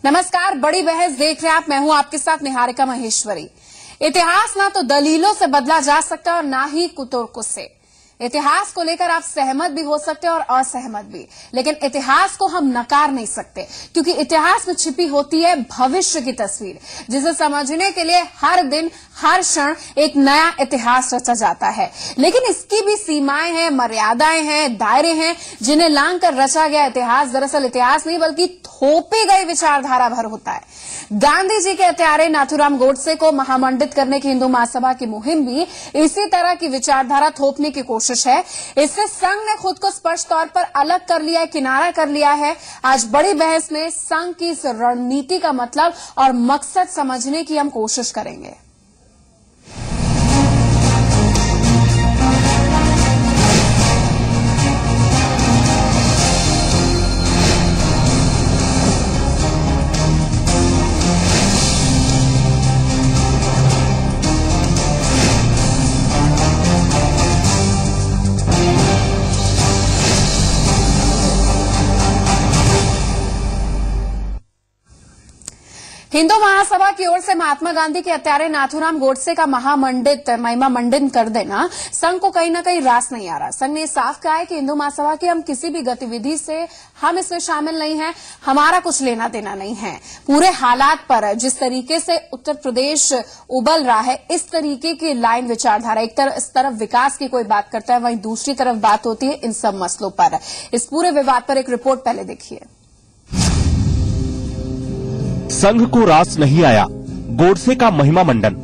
नमस्कार, बड़ी बहस देख रहे हैं आप। मैं हूं आपके साथ निहारिका महेश्वरी। इतिहास ना तो दलीलों से बदला जा सकता और ना ही कुतर्कों से। इतिहास को लेकर आप सहमत भी हो सकते हैं और असहमत भी, लेकिन इतिहास को हम नकार नहीं सकते, क्योंकि इतिहास में छिपी होती है भविष्य की तस्वीर, जिसे समझने के लिए हर दिन हर क्षण एक नया इतिहास रचा जाता है। लेकिन इसकी भी सीमाएं हैं, मर्यादाएं हैं, दायरे हैं, जिन्हें लांघ कर रचा गया इतिहास दरअसल इतिहास नहीं बल्कि थोपी गई विचारधारा भर होता है। गांधी जी के हत्यारे नाथूराम गोडसे को महामंडित करने की हिंदू महासभा की मुहिम भी इसी तरह की विचारधारा थोपने की कोशिश है। इससे संघ ने खुद को स्पष्ट तौर पर अलग कर लिया है, किनारा कर लिया है। आज बड़ी बहस में संघ की इस रणनीति का मतलब और मकसद समझने की हम कोशिश करेंगे। हिंदू महासभा की ओर से महात्मा गांधी के हत्यारे नाथूराम गोडसे का महिमा मंडित कर देना संघ को कहीं न कहीं रास नहीं आ रहा। संघ ने साफ कहा है कि हिंदू महासभा की हम किसी भी गतिविधि से हम इसमें शामिल नहीं हैं, हमारा कुछ लेना देना नहीं है। पूरे हालात पर जिस तरीके से उत्तर प्रदेश उबल रहा है, इस तरीके की लाइन विचारधारा, इस तरफ विकास की कोई बात करता है, वहीं दूसरी तरफ बात होती है इन सब मसलों पर। इस पूरे विवाद पर एक रिपोर्ट पहले देखिए। संघ को रास नहीं आया गोडसे का महिमा मंडन।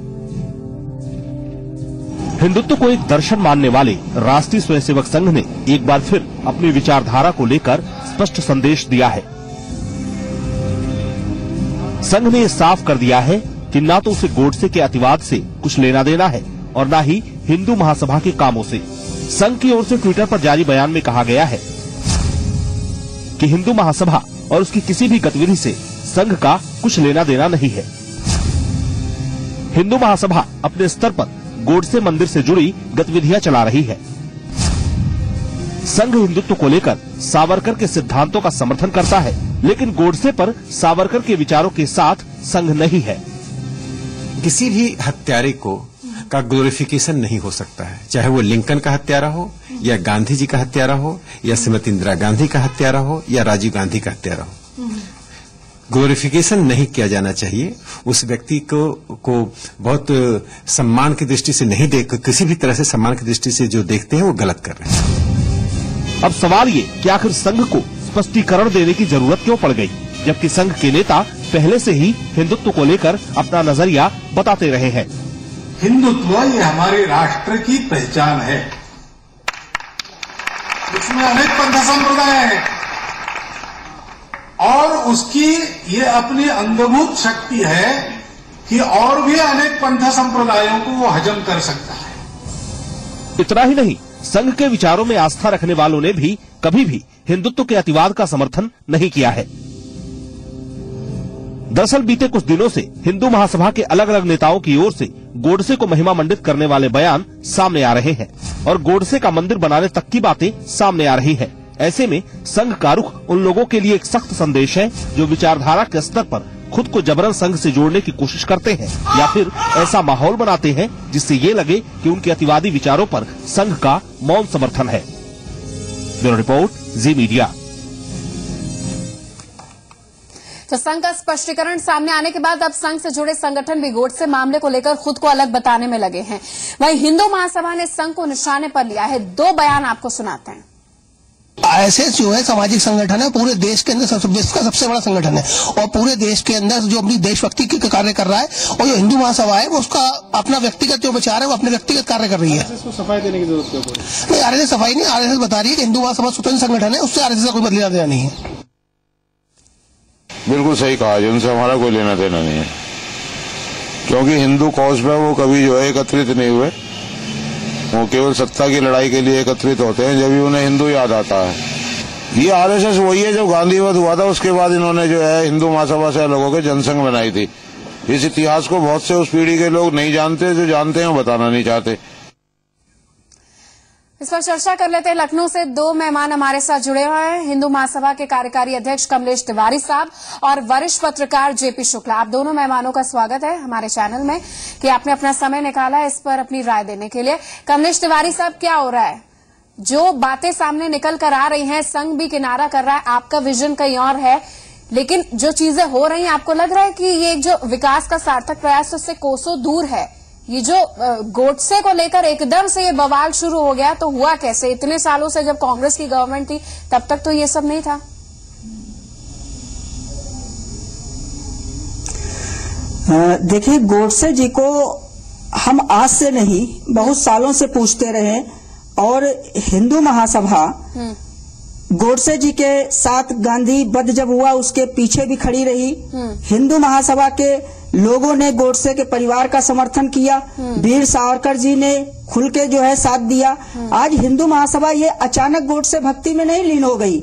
हिंदुत्व को एक दर्शन मानने वाले राष्ट्रीय स्वयंसेवक संघ ने एक बार फिर अपनी विचारधारा को लेकर स्पष्ट संदेश दिया है। संघ ने साफ कर दिया है कि ना तो उसे गोडसे के अतिवाद से कुछ लेना देना है और ना ही हिंदू महासभा के कामों से। संघ की ओर से ट्विटर पर जारी बयान में कहा गया है कि हिंदू महासभा और उसकी किसी भी गतिविधि से संघ का कुछ लेना देना नहीं है। हिंदू महासभा अपने स्तर पर गोडसे मंदिर से जुड़ी गतिविधियां चला रही है। संघ हिंदुत्व को लेकर सावरकर के सिद्धांतों का समर्थन करता है, लेकिन गोडसे पर सावरकर के विचारों के साथ संघ नहीं है। किसी भी हत्यारे का ग्लोरिफिकेशन नहीं हो सकता है, चाहे वो लिंकन का हत्यारा हो या गांधी जी का हत्यारा हो या श्रीमती इंदिरा गांधी का हत्यारा हो या राजीव गांधी का हत्यारा हो। ग्लोरिफिकेशन नहीं किया जाना चाहिए। उस व्यक्ति को बहुत सम्मान की दृष्टि से नहीं देख, किसी भी तरह से सम्मान की दृष्टि से जो देखते हैं वो गलत कर रहे हैं। अब सवाल ये कि आखिर संघ को स्पष्टीकरण देने की जरूरत क्यों पड़ गई, जबकि संघ के नेता पहले से ही हिंदुत्व को लेकर अपना नजरिया बताते रहे हैं। हिंदुत्व ये हमारे राष्ट्र की पहचान है। इसमें अनेक पंथ संप्रदाय हैं और उसकी ये अपनी अंगभूत शक्ति है कि और भी अनेक पंथ संप्रदायों को वो हजम कर सकता है। इतना ही नहीं, संघ के विचारों में आस्था रखने वालों ने भी कभी भी हिंदुत्व के अतिवाद का समर्थन नहीं किया है। दरअसल बीते कुछ दिनों से हिंदू महासभा के अलग अलग नेताओं की ओर से गोडसे को महिमा मंडित करने वाले बयान सामने आ रहे हैं और गोडसे का मंदिर बनाने तक की बातें सामने आ रही है। ऐसे में संघ का रुख उन लोगों के लिए एक सख्त संदेश है जो विचारधारा के स्तर पर खुद को जबरन संघ से जोड़ने की कोशिश करते हैं या फिर ऐसा माहौल बनाते हैं जिससे ये लगे कि उनके अतिवादी विचारों पर संघ का मौन समर्थन है। ब्यूरो रिपोर्ट, जी मीडिया। तो संघ का स्पष्टीकरण सामने आने के बाद अब संघ से जुड़े संगठन भी गोडसे मामले को लेकर खुद को अलग बताने में लगे हैं। वहीं हिंदू महासभा ने संघ को निशाने पर लिया है। दो बयान आपको सुनाते हैं। आरएसएस जो है सामाजिक संगठन है, पूरे देश के अंदर देश का सबसे बड़ा संगठन है और पूरे देश के अंदर जो अपनी देशभक्ति के कार्य कर रहा है, और जो हिंदू महासभा है वो उसका अपना व्यक्तिगत जो विचार है वो अपने व्यक्तिगत कार्य कर रही है। आरएसएस को सफाई देने की जरूरत है? नहीं, आरएसएस सफाई नहीं, आरएसएस बता रही है कि हिंदू महासभा स्वतंत्र संगठन है, उससे आरएसएस का कोई बदला देना नहीं है। बिल्कुल सही कहा, उनसे हमारा कोई लेना देना नहीं है, क्योंकि हिंदू कॉज में वो कभी जो है एकत्रित नहीं हुए। वो केवल सत्ता की लड़ाई के लिए एकत्रित होते हैं जब भी उन्हें हिंदू याद आता है। ये आरएसएस वही है जब गांधीवाद हुआ था उसके बाद इन्होंने जो है हिंदू महासभा से अलग होकर जनसंघ बनाई थी। इस इतिहास को बहुत से उस पीढ़ी के लोग नहीं जानते, जो जानते हैं वो बताना नहीं चाहते। इस पर चर्चा कर लेते हैं। लखनऊ से दो मेहमान हमारे साथ जुड़े हुए हैं, हिंदू महासभा के कार्यकारी अध्यक्ष कमलेश तिवारी साहब और वरिष्ठ पत्रकार जेपी शुक्ला। आप दोनों मेहमानों का स्वागत है हमारे चैनल में कि आपने अपना समय निकाला है इस पर अपनी राय देने के लिए। कमलेश तिवारी साहब, क्या हो रहा है? जो बातें सामने निकल कर आ रही हैं, संघ भी किनारा कर रहा है, आपका विजन कहीं और है, लेकिन जो चीजें हो रही हैं, आपको लग रहा है कि ये जो विकास का सार्थक प्रयास उससे कोसों दूर है? ये जो गोडसे को लेकर एकदम से ये बवाल शुरू हो गया, तो हुआ कैसे? इतने सालों से जब कांग्रेस की गवर्नमेंट थी तब तक तो ये सब नहीं था। देखिए, गोडसे जी को हम आज से नहीं बहुत सालों से पूछते रहे और हिंदू महासभा गोडसे जी के साथ गांधी वध जब हुआ उसके पीछे भी खड़ी रही। हिंदू महासभा के लोगों ने गोडसे के परिवार का समर्थन किया, वीर सावरकर जी ने खुल के जो है साथ दिया। आज हिंदू महासभा ये अचानक गोडसे भक्ति में नहीं लीन हो गई,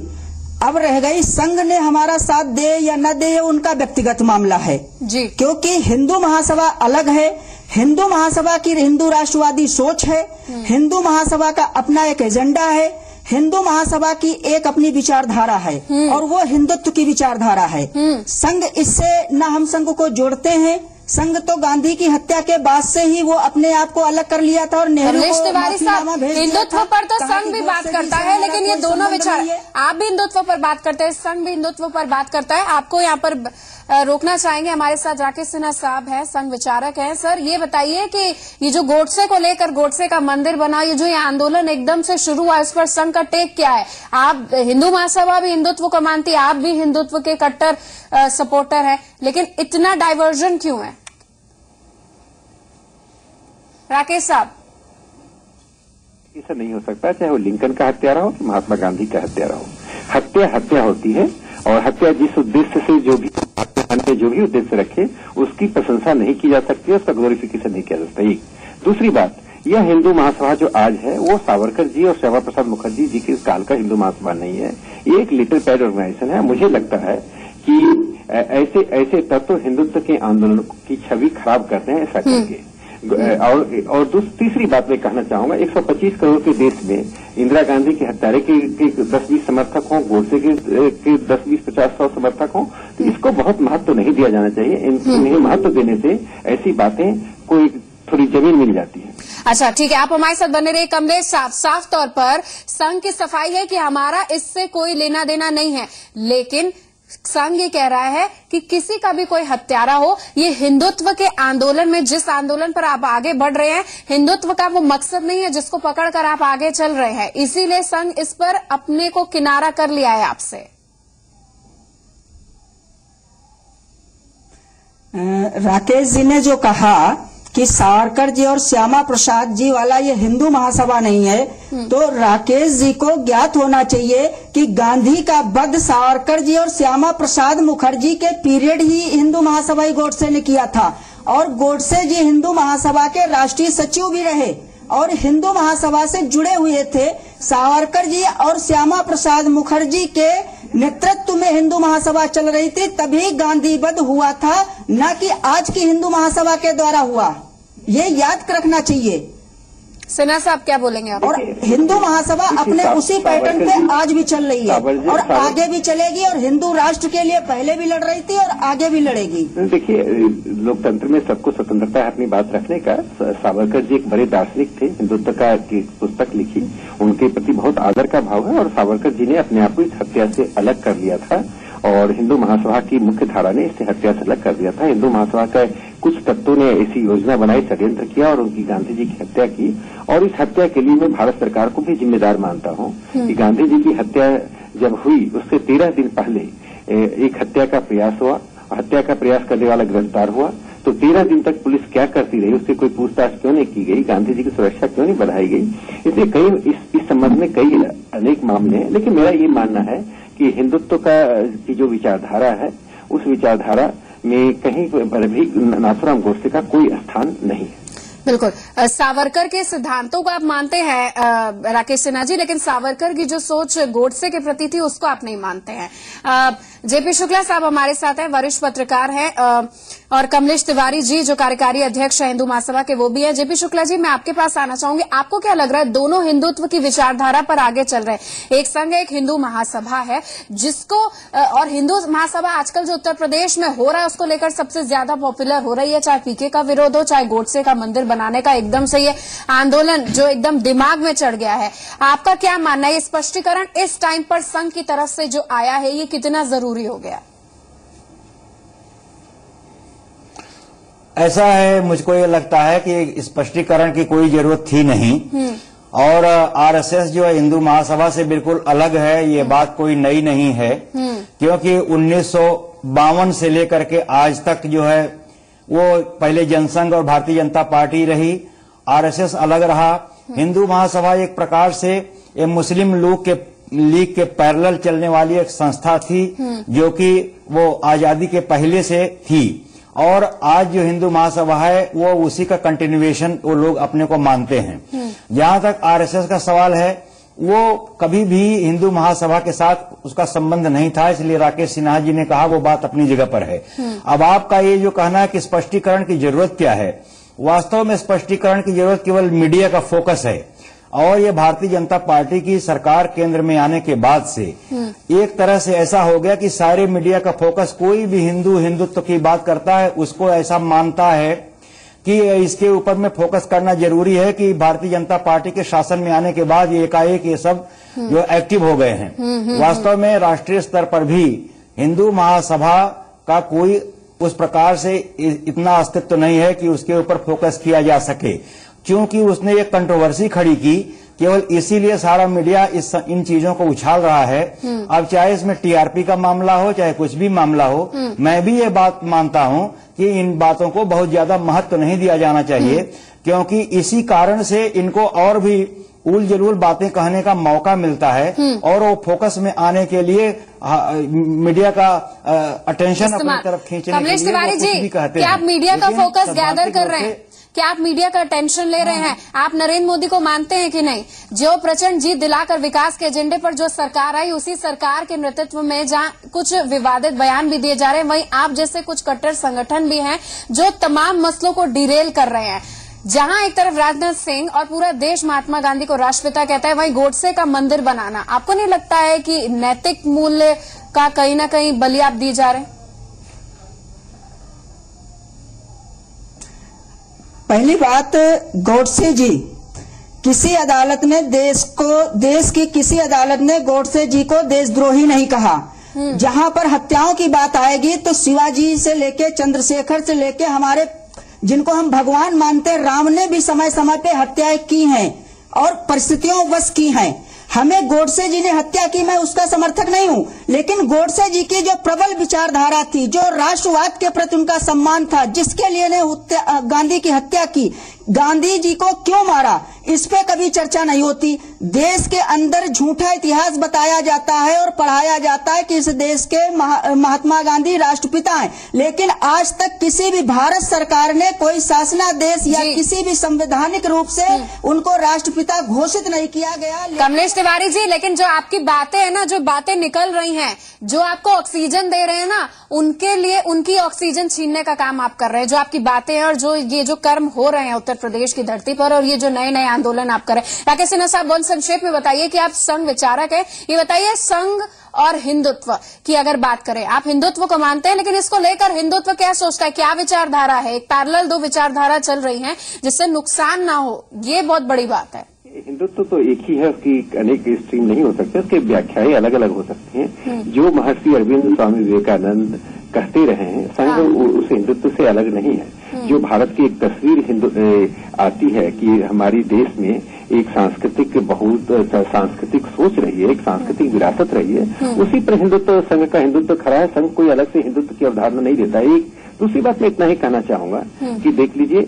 अब रह गई संघ ने हमारा साथ दे या न दे, उनका व्यक्तिगत मामला है जी। क्योंकि हिंदू महासभा अलग है, हिंदू महासभा की हिंदू राष्ट्रवादी सोच है, हिंदू महासभा का अपना एक एजेंडा है, हिंदू महासभा की एक अपनी विचारधारा है और वो हिंदुत्व की विचारधारा है। संघ इससे न हम संघ को जोड़ते हैं। संघ तो गांधी की हत्या के बाद से ही वो अपने आप को अलग कर लिया था और नेहरू को माफीनामा भेज दिया था। हिंदुत्व पर तो संघ भी बात करता है, लेकिन ये दोनों विचार, आप भी हिंदुत्व पर बात करते हैं, संघ भी हिंदुत्व पर बात करता है। आपको यहाँ पर रोकना चाहेंगे। हमारे साथ राकेश सिन्हा साहब हैं, संघ विचारक हैं। सर, ये बताइए कि ये जो गोडसे को लेकर गोडसे का मंदिर बना, ये जो ये आंदोलन एकदम से शुरू हुआ, इस पर संघ का टेक क्या है? आप हिंदू महासभा भी हिंदुत्व को मानती है, आप भी हिंदुत्व के कट्टर सपोर्टर हैं, लेकिन इतना डाइवर्जन क्यों है? राकेश साहब, ऐसा नहीं हो सकता, चाहे वो लिंकन का हत्यारा हो कि महात्मा गांधी का हत्यारा हो। हत्या हत्या होती है और हत्या जिस उद्देश्य से जो भी उद्देश्य रखे उसकी प्रशंसा नहीं की जा सकती, उसका ग्लोरिफिकेशन नहीं किया जा सकता। एक दूसरी बात, यह हिंदू महासभा जो आज है वो सावरकर जी और श्यामा प्रसाद मुखर्जी जी के काल का हिंदू महासभा नहीं है, ये एक लिटिल पैड ऑर्गेनाइजेशन है। मुझे लगता है कि ऐसे तत्व हिंदुत्व के आंदोलन की छवि खराब करते हैं ऐसा करके। और तीसरी बात मैं कहना चाहूंगा, 125 करोड़ के देश में इंदिरा गांधी के हत्यारे के 10-20 समर्थक हों, गोडसे के 10-20-50-100 समर्थक हों, तो इसको बहुत महत्व नहीं दिया जाना चाहिए। इन्हें महत्व देने से ऐसी बातें कोई थोड़ी जमीन मिल जाती है। अच्छा, ठीक है, आप हमारे साथ बने रहे। कमलेश साहब, साफ तौर पर संघ की सफाई है कि हमारा इससे कोई लेना देना नहीं है, लेकिन संघ ये कह रहा है कि किसी का भी कोई हत्यारा हो, ये हिंदुत्व के आंदोलन में, जिस आंदोलन पर आप आगे बढ़ रहे हैं, हिंदुत्व का वो मकसद नहीं है जिसको पकड़कर आप आगे चल रहे हैं, इसीलिए संघ इस पर अपने को किनारा कर लिया है आपसे। राकेश जी ने जो कहा कि सावरकर जी और श्यामा प्रसाद जी वाला ये हिंदू महासभा नहीं है, तो राकेश जी को ज्ञात होना चाहिए कि गांधी का वध सावरकर जी और श्यामा प्रसाद मुखर्जी के पीरियड ही हिंदू महासभा गोडसे ने किया था और गोडसे जी हिंदू महासभा के राष्ट्रीय सचिव भी रहे और हिंदू महासभा से जुड़े हुए थे। सावरकर जी और श्यामा प्रसाद मुखर्जी के नेतृत्व में हिंदू महासभा चल रही थी, तभी गांधी वध हुआ था, न कि आज की हिंदू महासभा के द्वारा हुआ। ये याद रखना चाहिए। सिन्हा साहब, क्या बोलेंगे आप? और हिंदू महासभा अपने उसी पैटर्न पे आज भी चल रही है और आगे भी चलेगी और हिंदू राष्ट्र के लिए पहले भी लड़ रही थी और आगे भी लड़ेगी। देखिए, लोकतंत्र में सबको स्वतंत्रता है अपनी बात रखने का। सावरकर जी एक बड़े दार्शनिक थे, हिंदुत्व का की पुस्तक लिखी, उनके प्रति बहुत आदर का भाव है और सावरकर जी ने अपने आप को इस हत्या से अलग कर लिया था और हिंदू महासभा की मुख्य धारा ने इससे हत्या से अलग कर दिया था। हिंदू महासभा का कुछ तत्वों ने ऐसी योजना बनाई, षड्यंत्र किया और उनकी गांधी जी की हत्या की, और इस हत्या के लिए मैं भारत सरकार को भी जिम्मेदार मानता हूं कि गांधी जी की हत्या जब हुई उससे 13 दिन पहले एक हत्या का प्रयास हुआ, हत्या का प्रयास करने वाला गिरफ्तार हुआ, तो 13 दिन तक पुलिस क्या करती रही, उससे कोई पूछताछ क्यों नहीं की गई, गांधी जी की सुरक्षा क्यों नहीं बढ़ाई गई। इसलिए कई इस संबंध में कई अनेक मामले हैं, लेकिन मेरा ये मानना है कि हिंदुत्व की जो विचारधारा है उस विचारधारा में कहीं पर भी नाथूराम गोडसे का कोई स्थान नहीं है। बिल्कुल, सावरकर के सिद्धांतों को आप मानते हैं राकेश सिन्हा जी, लेकिन सावरकर की जो सोच गोडसे के प्रति थी उसको आप नहीं मानते हैं। जेपी शुक्ला साहब हमारे साथ हैं, वरिष्ठ पत्रकार हैं, और कमलेश तिवारी जी जो कार्यकारी अध्यक्ष है हिंदू महासभा के वो भी हैं। जेपी शुक्ला जी, मैं आपके पास आना चाहूंगी, आपको क्या लग रहा है, दोनों हिंदुत्व की विचारधारा पर आगे चल रहे हैं, एक संघ एक हिंदू महासभा है जिसको, और हिंदू महासभा आजकल जो उत्तर प्रदेश में हो रहा है उसको लेकर सबसे ज्यादा पॉपुलर हो रही है, चाहे पीके का विरोध हो, चाहे गोडसे का मंदिर बनाने का एकदम से ये आंदोलन जो एकदम दिमाग में चढ़ गया है। आपका क्या मानना है, ये स्पष्टीकरण इस टाइम पर संघ की तरफ से जो आया है ये कितना जरूरी हो गया? ऐसा है, मुझको ये लगता है कि स्पष्टीकरण की कोई जरूरत थी नहीं, और आरएसएस जो है हिंदू महासभा से बिल्कुल अलग है, ये बात कोई नई नहीं है, क्योंकि 1952 से लेकर के आज तक जो है वो पहले जनसंघ और भारतीय जनता पार्टी रही, आरएसएस अलग रहा। हिंदू महासभा एक प्रकार से ये मुस्लिम लीग के पैरेलल चलने वाली एक संस्था थी जो कि वो आजादी के पहले से थी, और आज जो हिंदू महासभा है वो उसी का कंटिन्यूएशन वो लोग अपने को मानते हैं। जहां तक आरएसएस का सवाल है, वो कभी भी हिंदू महासभा के साथ उसका संबंध नहीं था, इसलिए राकेश सिन्हा जी ने कहा वो बात अपनी जगह पर है। अब आपका ये जो कहना है कि स्पष्टीकरण की जरूरत क्या है, वास्तव में स्पष्टीकरण की जरूरत केवल मीडिया का फोकस है, और ये भारतीय जनता पार्टी की सरकार केंद्र में आने के बाद से एक तरह से ऐसा हो गया कि सारे मीडिया का फोकस, कोई भी हिंदुत्व की बात करता है उसको ऐसा मानता है कि इसके ऊपर में फोकस करना जरूरी है कि भारतीय जनता पार्टी के शासन में आने के बाद ये एकाएक ये सब जो एक्टिव हो गए हैं। वास्तव में राष्ट्रीय स्तर पर भी हिंदू महासभा का कोई उस प्रकार से इतना अस्तित्व नहीं है कि उसके ऊपर फोकस किया जा सके, क्योंकि उसने एक कंट्रोवर्सी खड़ी की, केवल इसीलिए सारा मीडिया इन चीजों को उछाल रहा है। अब चाहे इसमें टीआरपी का मामला हो, चाहे कुछ भी मामला हो, मैं भी ये बात मानता हूं कि इन बातों को बहुत ज्यादा महत्व नहीं दिया जाना चाहिए, क्योंकि इसी कारण से इनको और भी उल जलूल बातें कहने का मौका मिलता है, और वो फोकस में आने के लिए मीडिया का अटेंशन अपनी तरफ खींचने के लिए कुछ भी कहते हैं। क्या आप मीडिया का फोकस गैदर कर रहे हैं? क्या आप मीडिया का अटेंशन ले रहे हैं? आप नरेंद्र मोदी को मानते हैं कि नहीं? जो प्रचंड जीत दिलाकर विकास के एजेंडे पर जो सरकार आई, उसी सरकार के नेतृत्व में जहां कुछ विवादित बयान भी दिए जा रहे हैं, वहीं आप जैसे कुछ कट्टर संगठन भी हैं जो तमाम मसलों को डिरेल कर रहे हैं। जहां एक तरफ राजनाथ सिंह और पूरा देश महात्मा गांधी को राष्ट्रपिता कहता है, वहीं गोडसे का मंदिर बनाना, आपको नहीं लगता है कि नैतिक मूल्य का कहीं ना कहीं बलि आप दिए जा रहे हैं? पहली बात, गोडसे जी, किसी अदालत ने देश की किसी अदालत ने गोडसे जी को देशद्रोही नहीं कहा। जहां पर हत्याओं की बात आएगी तो शिवाजी से लेके चंद्रशेखर से लेके हमारे जिनको हम भगवान मानते हैं, राम ने भी समय समय पे हत्याएं की हैं और परिस्थितियों वश की हैं। हमें गोडसे जी ने हत्या की, मैं उसका समर्थक नहीं हूं, लेकिन गोडसे जी की जो प्रबल विचारधारा थी, जो राष्ट्रवाद के प्रति उनका सम्मान था, जिसके लिए ने गांधी की हत्या की, गांधी जी को क्यों मारा, इस पे कभी चर्चा नहीं होती। देश के अंदर झूठा इतिहास बताया जाता है और पढ़ाया जाता है कि इस देश के महात्मा गांधी राष्ट्रपिता हैं, लेकिन आज तक किसी भी भारत सरकार ने कोई शासनादेश या किसी भी संवैधानिक रूप से उनको राष्ट्रपिता घोषित नहीं किया गया। कमलेश तिवारी जी, लेकिन जो आपकी बातें हैं ना, जो बातें निकल रही हैं, जो आपको ऑक्सीजन दे रहे हैं ना, उनके लिए उनकी ऑक्सीजन छीनने का काम आप कर रहे हैं। जो आपकी बातें हैं और जो ये जो कर्म हो रहे हैं उत्तर प्रदेश की धरती पर, और ये जो नए नए आंदोलन आप कर रहे हैं। राकेश सिन्हा साहब, बहुत संक्षेप में बताइए कि आप संघ विचारक हैं, ये बताइए संघ और हिंदुत्व की अगर बात करें, आप हिंदुत्व को मानते हैं, लेकिन इसको लेकर हिंदुत्व क्या सोचता है, क्या विचारधारा है? एक पैरेलल दो विचारधारा चल रही हैं जिससे नुकसान ना हो, ये बहुत बड़ी बात है। हिंदुत्व तो एक ही है, उसकी अनेक स्ट्रीम नहीं हो सकते, उसकी व्याख्याएं अलग अलग हो सकती हैं। जो महर्षि अरविंद, स्वामी विवेकानंद कहते रहे हैं, संघ उस हिंदुत्व से अलग नहीं है। जो भारत की एक तस्वीर आती है कि हमारी देश में एक सांस्कृतिक सोच रही है, एक सांस्कृतिक विरासत रही है, उसी पर हिंदुत्व, संघ का हिंदुत्व खड़ा है। संघ कोई अलग से हिंदुत्व की अवधारणा नहीं देता। एक दूसरी बात मैं इतना ही कहना चाहूंगा कि देख लीजिए,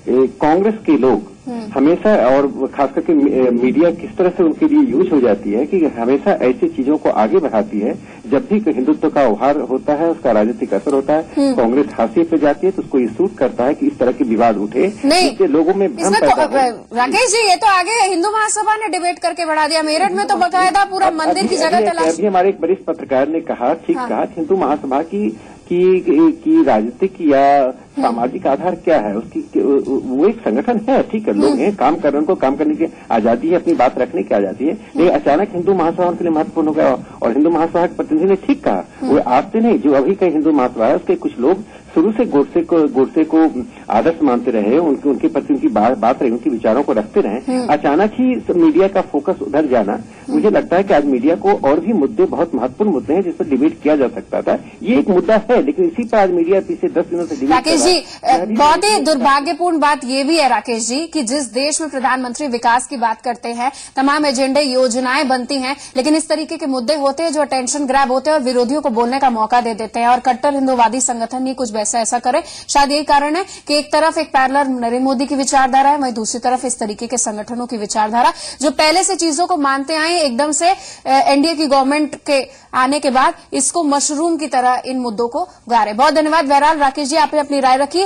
कांग्रेस के लोग हमेशा, और खास करके मीडिया किस तरह से उनके लिए यूज हो जाती है कि हमेशा ऐसी चीजों को आगे बढ़ाती है। जब भी हिंदुत्व का उभार होता है, उसका राजनीतिक असर होता है, कांग्रेस हाशिए पे जाती है, तो उसको ये सूट करता है कि इस तरह के विवाद उठे, इससे लोगों में भ्रम पैदा हो। राकेश जी, ये तो आगे हिंदू महासभा ने डिबेट करके बढ़ा दिया। मेरठ में तो बकायदा पूरा मंदिर की जगह तलाश। अभी हमारे एक वरिष्ठ पत्रकार ने कहा, ठीक कहा, हिंदू महासभा की राजनीतिक या सामाजिक आधार क्या है उसकी, वो एक संगठन है, ठीक है, लोग हैं, काम कर रहे हैं, उनको काम करने की आजादी है, अपनी बात रखने की आजादी है, लेकिन अचानक हिंदू महासभा उनके लिए महत्वपूर्ण हो गया। और हिंदू महासभा के प्रतिनिधि ने ठीक कहा, वो आज से नहीं, जो अभी का हिंदू महासभा है उसके कुछ लोग शुरू से गोडसे को आदर्श मानते रहे, उनके प्रति उनकी बात रही, उनके विचारों को रखते रहे। अचानक ही मीडिया का फोकस उधर जाना, मुझे लगता है कि आज मीडिया को और भी मुद्दे, बहुत महत्वपूर्ण मुद्दे हैं जिस पर डिबेट किया जा सकता था। ये एक मुद्दा है, लेकिन इसी पर आज मीडिया पिछले 10 दिनों से डिबेट। राकेश जी, बहुत ही दुर्भाग्यपूर्ण बात ये भी है राकेश जी कि जिस देश में प्रधानमंत्री विकास की बात करते हैं, तमाम एजेंडे योजनाएं बनती हैं, लेकिन इस तरीके के मुद्दे होते हैं जो अटेंशन ग्रैब होते हैं और विरोधियों को बोलने का मौका दे देते हैं, और कट्टर हिंदूवादी संगठन ही कुछ ऐसा करे। शायद यही कारण है कि एक तरफ एक पैरेलल नरेंद्र मोदी की विचारधारा है, वहीं दूसरी तरफ इस तरीके के संगठनों की विचारधारा जो पहले से चीजों को मानते आए, एकदम से एनडीए की गवर्नमेंट के आने के बाद इसको मशरूम की तरह इन मुद्दों को गा रहे। बहुत धन्यवाद। बहरहाल राकेश जी, आपने अपनी राय रखी।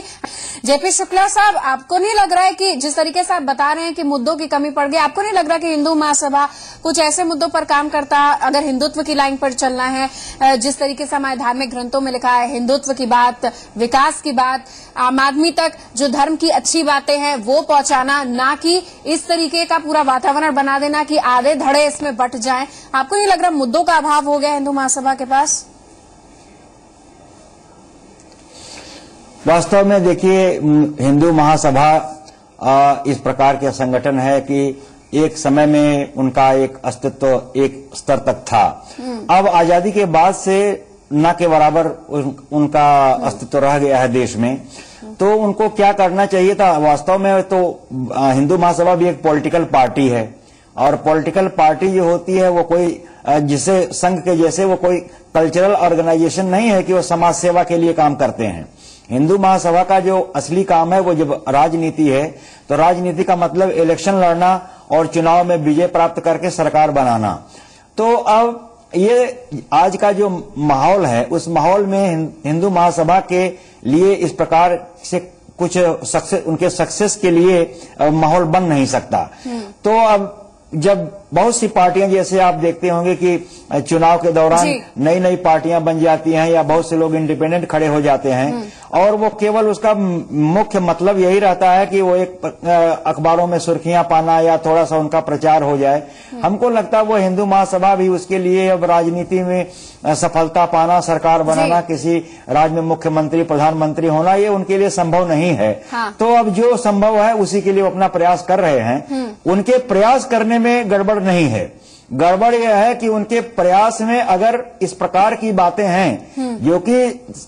जेपी शुक्ला साहब, आपको नहीं लग रहा है कि जिस तरीके से आप बता रहे हैं कि मुद्दों की कमी पड़ गई, आपको नहीं लग रहा कि हिंदू महासभा कुछ ऐसे मुद्दों पर काम करता, अगर हिंदुत्व की लाइन पर चलना है, जिस तरीके से हमारे धार्मिक ग्रंथों में लिखा है, हिंदुत्व की बात, विकास की बात, आम आदमी तक जो धर्म की अच्छी बातें हैं वो पहुंचाना, ना कि इस तरीके का पूरा वातावरण बना देना कि आधे धड़े इसमें बट जाएं। आपको नहीं लग रहा मुद्दों का अभाव हो गया हिंदू महासभा के पास? वास्तव में देखिए, हिंदू महासभा इस प्रकार के संगठन है कि एक समय में उनका एक अस्तित्व एक स्तर तक था। अब आजादी के बाद से न के बराबर उनका अस्तित्व रह गया है देश में, तो उनको क्या करना चाहिए था? वास्तव में तो हिंदू महासभा भी एक पॉलिटिकल पार्टी है, और पॉलिटिकल पार्टी जो होती है वो कोई जिसे संघ के जैसे वो कोई कल्चरल ऑर्गेनाइजेशन नहीं है कि वो समाज सेवा के लिए काम करते हैं। हिंदू महासभा का जो असली काम है वो जब राजनीति है, तो राजनीति का मतलब इलेक्शन लड़ना और चुनाव में विजय प्राप्त करके सरकार बनाना। तो अब ये आज का जो माहौल है, उस माहौल में हिंदू महासभा के लिए इस प्रकार से कुछ उनके सक्सेस के लिए माहौल बन नहीं सकता। तो अब जब बहुत सी पार्टियां, जैसे आप देखते होंगे कि चुनाव के दौरान नई नई पार्टियां बन जाती हैं या बहुत से लोग इंडिपेंडेंट खड़े हो जाते हैं, और वो केवल उसका मुख्य मतलब यही रहता है कि वो एक अखबारों में सुर्खियां पाना या थोड़ा सा उनका प्रचार हो जाए। हमको लगता है वो हिंदू महासभा भी उसके लिए अब राजनीति में सफलता पाना, सरकार बनाना, किसी राज्य में मुख्यमंत्री प्रधानमंत्री होना, ये उनके लिए संभव नहीं है। तो अब जो संभव है उसी के लिए वो अपना प्रयास कर रहे हैं। उनके प्रयास करने में गड़बड़ नहीं है। गड़बड़ यह है कि उनके प्रयास में अगर इस प्रकार की बातें हैं जो कि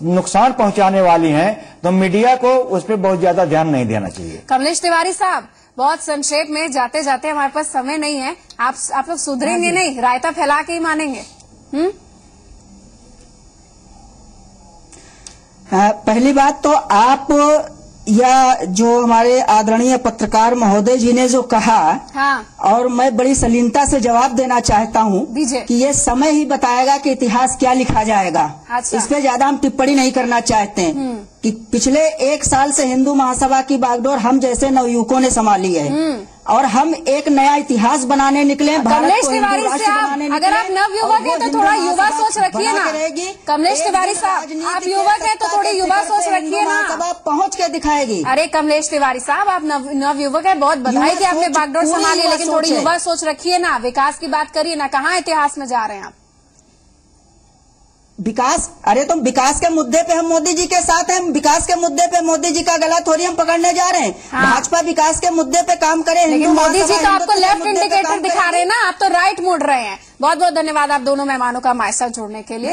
नुकसान पहुंचाने वाली हैं, तो मीडिया को उस पर बहुत ज्यादा ध्यान नहीं देना चाहिए। कमलेश तिवारी साहब, बहुत संक्षेप में, जाते जाते हमारे पास समय नहीं है, आप लोग सुधरेंगे नहीं, रायता फैला के ही मानेंगे? पहली बात तो आप या जो हमारे आदरणीय पत्रकार महोदय जी ने जो कहा, और मैं बड़ी सलीनता से जवाब देना चाहता हूँ कि ये समय ही बताएगा कि इतिहास क्या लिखा जाएगा। इस पे ज्यादा हम टिप्पणी नहीं करना चाहते हैं कि पिछले 1 साल से हिंदू महासभा की बागडोर हम जैसे नवयुवकों ने संभाली है, और हम एक नया इतिहास बनाने निकले। कमलेश तिवारी साहब, अगर आप नवयुवक हैं तो थोड़ा युवा सोच रखिए ना। कमलेश तिवारी साहब, आप युवक हैं तो थोड़ी युवा सोच रखिए ना, पहुंच के दिखाएगी। अरे कमलेश तिवारी साहब, आप नवयुवक हैं, बहुत बधाई कि आपने बागडोर संभाली, लेकिन थोड़ी युवा सोच रखिए ना, विकास की बात करिए ना। कहाँ इतिहास में जा रहे हैं आप? विकास, अरे तो विकास के मुद्दे पे हम मोदी जी के साथ हैं। विकास के मुद्दे पे मोदी जी का गला थोड़ी हम पकड़ने जा रहे हैं। भाजपा विकास के मुद्दे पे काम करे, लेकिन मोदी जी तो आपको लेफ्ट इंडिकेटर दिखा रहे हैं ना, आप तो राइट मुड़ रहे हैं। बहुत बहुत धन्यवाद आप दोनों मेहमानों का हमारे साथ जुड़ने के लिए।